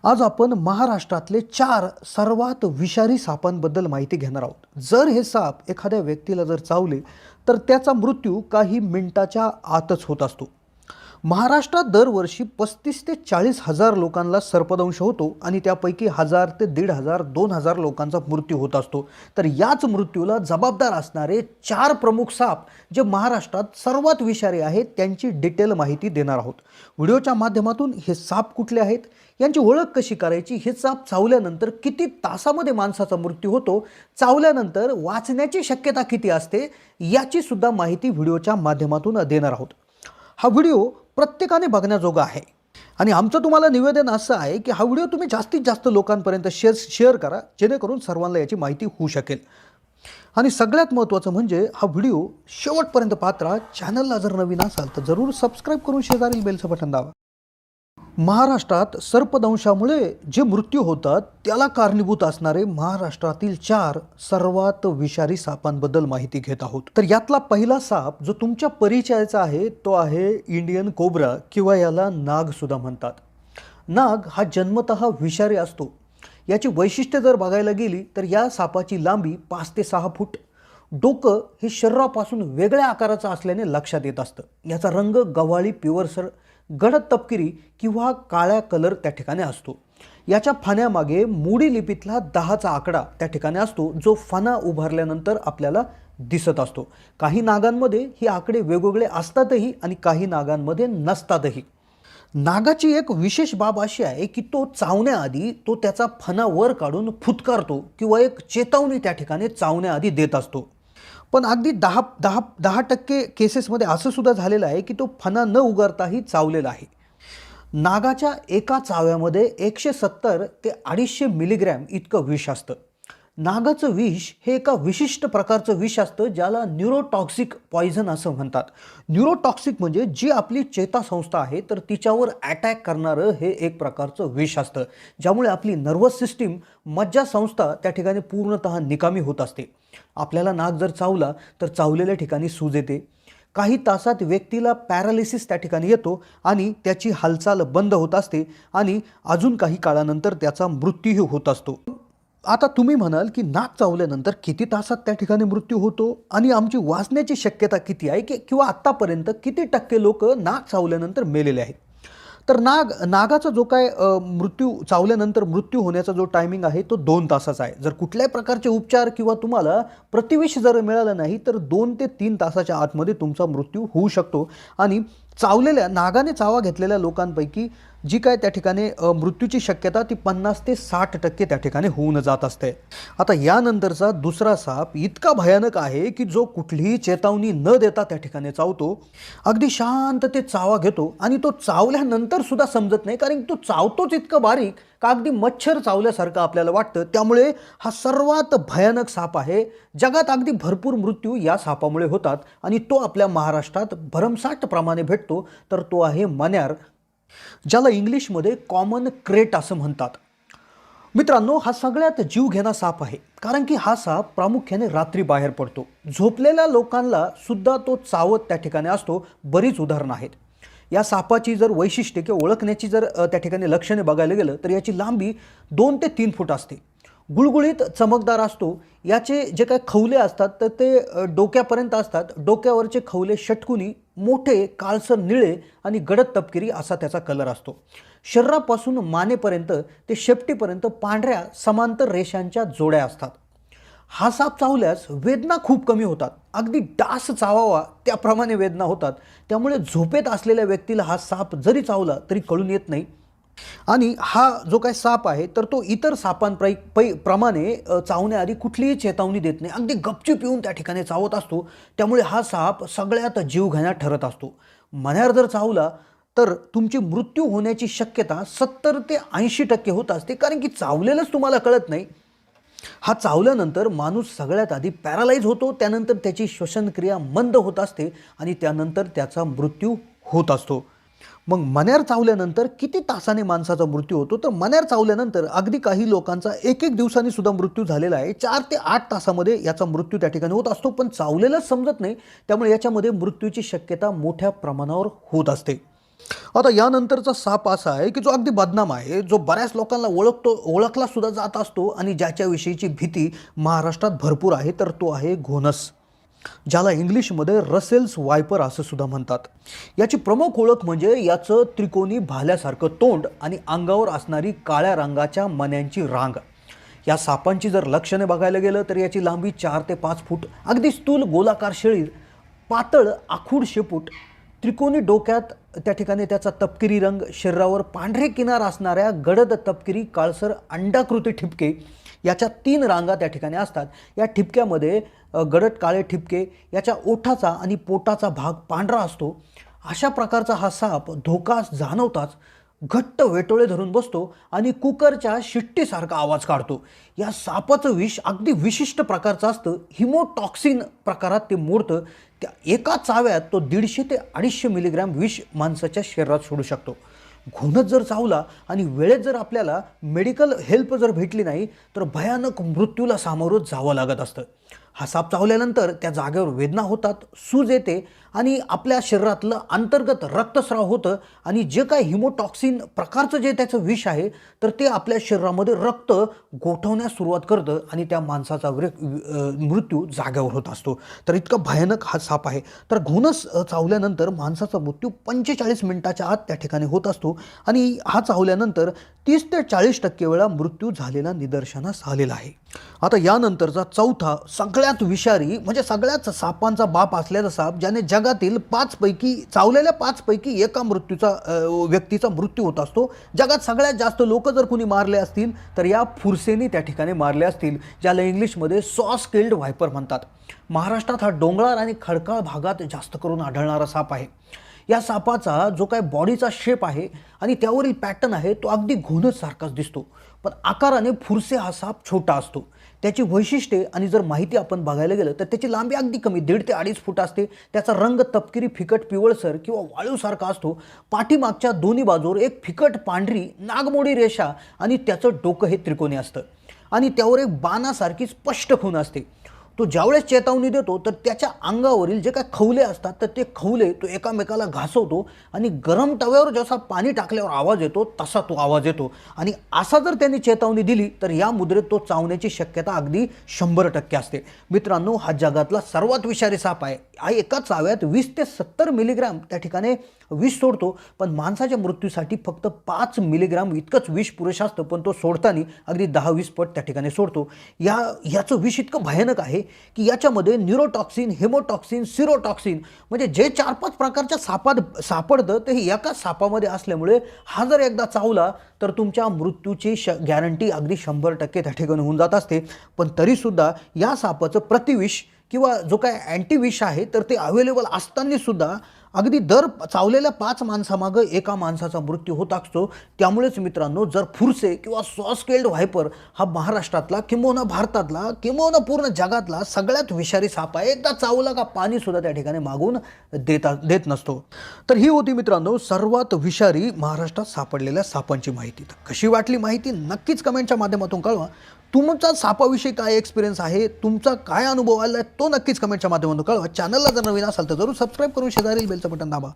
आज आपण महाराष्ट्रातले 4 सर्वात विषारी सापांबद्दल माहिती घेणार आहोत. जर हे साप एखाद्या व्यक्तीला जर चावले तर त्याचा मृत्यू काही मिनिटाच्या आतच होत असतो. महाराष्ट्रात दरवर्षी 35 ते 40 हजार लोकांना सर्पदंश होतो आणि त्यापैकी 1000 ते 1500 2000 लोकांचा मृत्यू होत असतो. तर याच मृत्यूला जबाबदार असणारे 4 प्रमुख साप जे महाराष्ट्रात सर्वात विषारी आहेत त्यांची डिटेल माहिती देणार आहोत. व्हिडिओच्या माध्यमातून हे साप कुठले आहेत, यांची ओळख कशी करायची, हे साप चावल्यानंतर किती तासामध्ये माणसाचा मृत्यू होतो, चावल्यानंतर वाचण्याची शक्यता किती असते याची सुद्धा माहिती व्हिडिओच्या माध्यमातून देणार आहोत. हा व्हिडिओ प्रत्येकाने बघण्याजोगा आहे आणि आमचं तुम्हाला निवेदन असं आहे की हा व्हिडिओ तुम्ही जास्तीत जास्त लोकांपर्यंत शेअर करा जेणेकरून सर्वांना याची माहिती होऊ शकेल. आणि सगळ्यात महत्त्वाचं म्हणजे हा व्हिडिओ शेवटपर्यंत पाहत राहा. चॅनलला जर नवीन असाल तर जरूर सबस्क्राईब करून शेजारील बेलचं बटन दाबा. महाराष्ट्रात सर्पदंशामुळे जे मृत्यू होतात त्याला कारणीभूत असणारे महाराष्ट्रातील 4 सर्वात विषारी सापांबद्दल माहिती घेत आहोत. तर यातला पहिला साप जो तुमच्या परिचयाचा आहे तो आहे इंडियन कोब्रा किंवा याला नाग सुद्धा म्हणतात. नाग हा जन्मतः विषारी असतो. याची वैशिष्ट्ये जर बघायला गेली तर या सापाची लांबी 5 ते 6 फूट, डोकं हे शरीरापासून वेगळ्या आकाराचं असल्याने लक्षात येत असतं. याचा रंग गव्हाळी पिवळसर गडद तपकिरी किंवा काळ्या कलर त्या ठिकाणी असतो. याच्या फण्यामागे मोडी लिपीतला 10चा आकडा त्या ठिकाणी असतो जो फणा उभारल्यानंतर आपल्याला दिसत असतो. काही नागांमध्ये हे आकडे वेगवेगळे असतातही आणि काही नागांमध्ये नसतातही. नागाची एक विशेष बाब अशी आहे की तो चावण्याआधी तो त्याचा फणा वर काढून फुटकारतो किंवा एक चेतावणी त्या ठिकाणी चावण्याआधी देत असतो. पण अगदी 10% केसेसमध्ये असं सुद्धा झालेलं आहे की तो फणा न उगारताही चावलेला आहे. नागाच्या एका चाव्यामध्ये 170 ते 250 मिलीग्रॅम इतकं विष असतं. नागाचं विष हे एका विशिष्ट प्रकारचं विष असतं ज्याला न्यूरोटॉक्सिक पॉयझन असं म्हणतात. न्यूरोटॉक्सिक म्हणजे जी आपली चेतासंस्था आहे तर तिच्यावर अटॅक करणारं हे एक प्रकारचं विष असतं ज्यामुळे आपली नर्वस सिस्टीम मज्जासंस्था त्या ठिकाणी पूर्णतः निकामी होत असते. आपल्याला नाग जर चावला तर चावलेल्या ठिकाणी सूज येते. काही तासात व्यक्तीला पॅरालिसिस त्या ठिकाणी येतो आणि त्याची हालचाल बंद होत असते आणि अजून काही काळानंतर त्याचा मृत्यूही होत असतो. आता तुम्ही म्हणाल की नाग चावल्यानंतर किती तासात त्या ठिकाणी मृत्यू होतो आणि आमची वाचण्याची शक्यता किती आहे किंवा आत्तापर्यंत किती टक्के लोक नाग चावल्यानंतर मेलेले आहेत. तर नागाचा जो काय मृत्यू चावल्यानंतर मृत्यू होण्याचा जो टायमिंग आहे तो 2 तासाचा आहे. जर कुठल्याही प्रकारचे उपचार किंवा तुम्हाला प्रतिविष जर मिळालं नाही तर 2 ते 3 तासाच्या आतमध्ये तुमचा मृत्यू होऊ शकतो. आणि चावलेल्या नागाने चावा घेतलेल्या लोकांपैकी जी काय त्या ठिकाणी मृत्यूची शक्यता ती 50 ते 60% त्या ठिकाणी होऊन जात असते. आता यानंतरचा दुसरा साप इतका भयानक आहे की जो कुठलीही चेतावणी न देता त्या ठिकाणी चावतो. अगदी शांत ते चावा घेतो आणि तो चावल्यानंतर सुद्धा समजत नाही कारण तो चावतोच इतकं बारीक का अगदी मच्छर चावल्यासारखं आपल्याला वाटतं. त्यामुळे हा सर्वात भयानक साप आहे. जगात अगदी भरपूर मृत्यू या सापामुळे होतात आणि तो आपल्या महाराष्ट्रात भरमसाठ प्रमाणे भेटतो. तर तो आहे मण्यार, ज्याला इंग्लिशमध्ये कॉमन क्रेट असं म्हणतात. मित्रांनो, हा सगळ्यात जीवघेणा साप आहे कारण की हा साप प्रामुख्याने रात्री बाहेर पडतो. झोपलेल्या लोकांना सुद्धा तो चावत त्या ठिकाणी असतो. बरीच उदाहरणं आहेत. या सापाची जर वैशिष्ट्ये किंवा ओळखण्याची जर त्या ठिकाणी लक्षणे बघायला गेलं तर याची लांबी 2 ते 3 फूट असते. गुळगुळीत चमकदार असतो. याचे जे काही खवले असतात तर ते डोक्यापर्यंत असतात. डोक्यावरचे खवले षटकुनी मोठे काळसर निळे आणि गडद तपकिरी असा त्याचा कलर असतो. शरीरापासून मानेपर्यंत ते शेपटीपर्यंत पांढऱ्या समांतर रेषांच्या जोड्या असतात. हा साप चावल्यास वेदना खूप कमी होतात. अगदी डास चावावा त्याप्रमाणे वेदना होतात. त्यामुळे झोपेत असलेल्या व्यक्तीला हा साप जरी चावला तरी कळून येत नाही. आणि हा जो काय साप आहे तर तो इतर सापांप्रमाणे चावण्याआधी कुठलीही चेतावणी देत नाही. अगदी गपचूप येऊन त्या ठिकाणी चावत असतो. त्यामुळे हा साप सगळ्यात जीवघेणा ठरत असतो. मण्यार जर चावला तर तुमची मृत्यू होण्याची शक्यता 70 ते 80% होत असते कारण की चावलेलंच तुम्हाला कळत नाही. हा चावल्यानंतर माणूस सगळ्यात आधी पॅरालाइज होतो. त्यानंतर त्याची श्वसनक्रिया मंद होत असते आणि त्यानंतर त्याचा मृत्यू होत असतो. मग मण्यार चावल्यानंतर किती तासाने माणसाचा मृत्यू होतो तर मण्यार चावल्यानंतर अगदी काही लोकांचा 1-1 दिवसांनी सुद्धा मृत्यू झालेला आहे. 4 ते 8 तासामध्ये याचा मृत्यू त्या ठिकाणी होत असतो. पण चावलेलंच समजत नाही त्यामुळे याच्यामध्ये मृत्यूची शक्यता मोठ्या प्रमाणावर होत असते. आता यानंतरचा साप असा आहे की जो अगदी बदनाम आहे, जो बऱ्याच लोकांना ओळखला सुद्धा जात असतो आणि ज्याच्याविषयीची भीती महाराष्ट्रात भरपूर आहे, तर तो आहे घोणस, ज्याला इंग्लिशमध्ये रसेल्स वायपर असं सुद्धा म्हणतात. याची प्रमुख ओळख म्हणजे याचं त्रिकोणी भाल्यासारखं तोंड आणि अंगावर असणारी काळ्या रंगाच्या मण्यांची रांग. या सापांची जर लक्षणे बघायला गेलं तर याची लांबी 4 ते 5 फूट, अगदी स्थूल गोलाकार शरीर, पातळ आखूड शेपूट, त्रिकोणी डोक्यात, त्या ठिकाणी त्याचा तपकिरी रंग, शरीरावर पांढरे किनार असणाऱ्या गडद तपकिरी काळसर अंडाकृती ठिपके, याच्या 3 रांगा त्या ठिकाणी असतात. या ठिपक्यामध्ये गडद काळे ठिपके, याच्या ओठाचा आणि पोटाचा भाग पांढरा असतो. अशा प्रकारचा हा साप धोका जाणवताच घट्ट वेटोळे धरून बसतो आणि कुकरच्या शिट्टीसारखा आवाज काढतो. या सापाचं विष अगदी विशिष्ट प्रकारचं असतं. हिमोटॉक्सिन प्रकारात ते मोडतं. त्या एका चाव्यात तो 150 ते 250 मिलीग्रॅम विष माणसाच्या शरीरात सोडू शकतो. घोणच जर चावला आणि वेळेत जर आपल्याला मेडिकल हेल्प जर भेटली नाही तर भयानक मृत्यूला सामोरं जावं लागत असतं. हा साप चावल्यानंतर त्या जागेवर वेदना होतात, सूज येते आणि आपल्या शरीरातलं अंतर्गत रक्तस्राव होतं आणि जे काय हिमोटॉक्सिन प्रकारचं जे त्याचं विष आहे तर ते आपल्या शरीरामध्ये रक्त गोठवण्यास सुरुवात करतं आणि त्या माणसाचा मृत्यू जागेवर होत असतो. तर इतका भयानक हा साप आहे. तर घोणस चावल्यानंतर माणसाचा मृत्यू 45 मिनिटाच्या आत त्या ठिकाणी होत असतो आणि हा चावल्यानंतर 30 ते 40% वेळा मृत्यू झालेला निदर्शनास आलेला आहे. आता यानंतरचा चौथा सगळ्यात विषारी म्हणजे सगळ्याच सापांचा बाप असलेला साप, ज्याने जगातील 5 पैकी चावलेल्या 5 पैकी एका व्यक्तीचा मृत्यू होत असतो. जगात सगळ्यात जास्त लोक जर कोणी मारले असतील तर या फुरसेनी त्या ठिकाणी मारले असतील, ज्याला इंग्लिशमध्ये सॉस किल्ड व्हायपर म्हणतात. महाराष्ट्रात हा डोंगराळ आणि खडकाळ भागात जास्त करून आढळणारा साप आहे. या सापाचा जो काय बॉडीचा शेप आहे आणि त्यावरील पॅटर्न आहे तो अगदी घोणस सारखाच दिसतो, पण आकाराने फुरसे हा साप छोटा असतो. त्याची वैशिष्ट्ये आणि जर माहिती आपण बघायला गेलं तर त्याची लांबी अगदी कमी 1.5 ते 2.5 फूट असते. त्याचा रंग तपकिरी फिकट पिवळसर किंवा वाळूसारखा असतो. पाठीमागच्या दोन्ही बाजूवर एक फिकट पांढरी नागमोडी रेषा आणि त्याचं डोकं हे त्रिकोणी असतं आणि त्यावर एक बाणासारखी स्पष्ट खूण असते. तो ज्यावेळेस चेतावणी देतो तर त्याच्या अंगावरील जे काय खवले असतात तर ते खवले तो एकामेकाला घासवतो आणि गरम तव्यावर जसा पाणी टाकल्यावर आवाज येतो तसा तो आवाज येतो आणि असा जर त्यांनी चेतावणी दिली तर या मुद्रेत तो चावण्याची शक्यता अगदी 100% असते. मित्रांनो, हा जगातला सर्वात विषारी साप आहे. हा एका चाव्यात 20 ते 70 मिलीग्रॅम त्या ठिकाणी विष सोडतो, पण माणसाच्या मृत्यूसाठी फक्त 5 मिलीग्रॅम इतकंच विष पुरेसं असतं, पण तो सोडताना अगदी 10-20 पट त्या ठिकाणी सोडतो. याचं विष इतकं भयानक आहे की याच्यामध्ये न्यूरोटॉक्सिन, हेमोटॉक्सिन, सिरोटॉक्सिन म्हणजे जे 4-5 प्रकारच्या सापात सापडतं ते एकाच सापामध्ये असल्यामुळे हा जर एकदा चावला तर तुमच्या मृत्यूची गॅरंटी अगदी 100% त्या ठिकाणी होऊन जात असते. पण तरीसुद्धा या सापाचं प्रतिविष किंवा जो काय अँटीविष आहे तर ते अवेलेबल असताना सुद्धा अगदी दर चावलेल्या 5 माणसामागं एका माणसाचा मृत्यू होत असतो. त्यामुळेच मित्रांनो, जर फुरसे किंवा सॉस किल्ड व्हायपर हा महाराष्ट्रातला किंबहुना भारतातला किंबहुना पूर्ण जगातला सगळ्यात विषारी साप आहे. एकदा चावला का पाणी सुद्धा त्या ठिकाणी मागून देत नसतो. तर ही होती मित्रांनो सर्वात विषारी महाराष्ट्रात सापडलेल्या सापांची माहिती. तर कशी वाटली माहिती नक्कीच कमेंटच्या माध्यमातून कळवा. तुमचा सापाविषयी काय एक्सपिरियन्स आहे, तुमचा काय अनुभव आला तो नक्कीच कमेंटच्या माध्यमातून कळवा. चॅनलला जर नवीन असाल तर जरूर सबस्क्राईब करून शेजारील बेलचं बटन दाबा.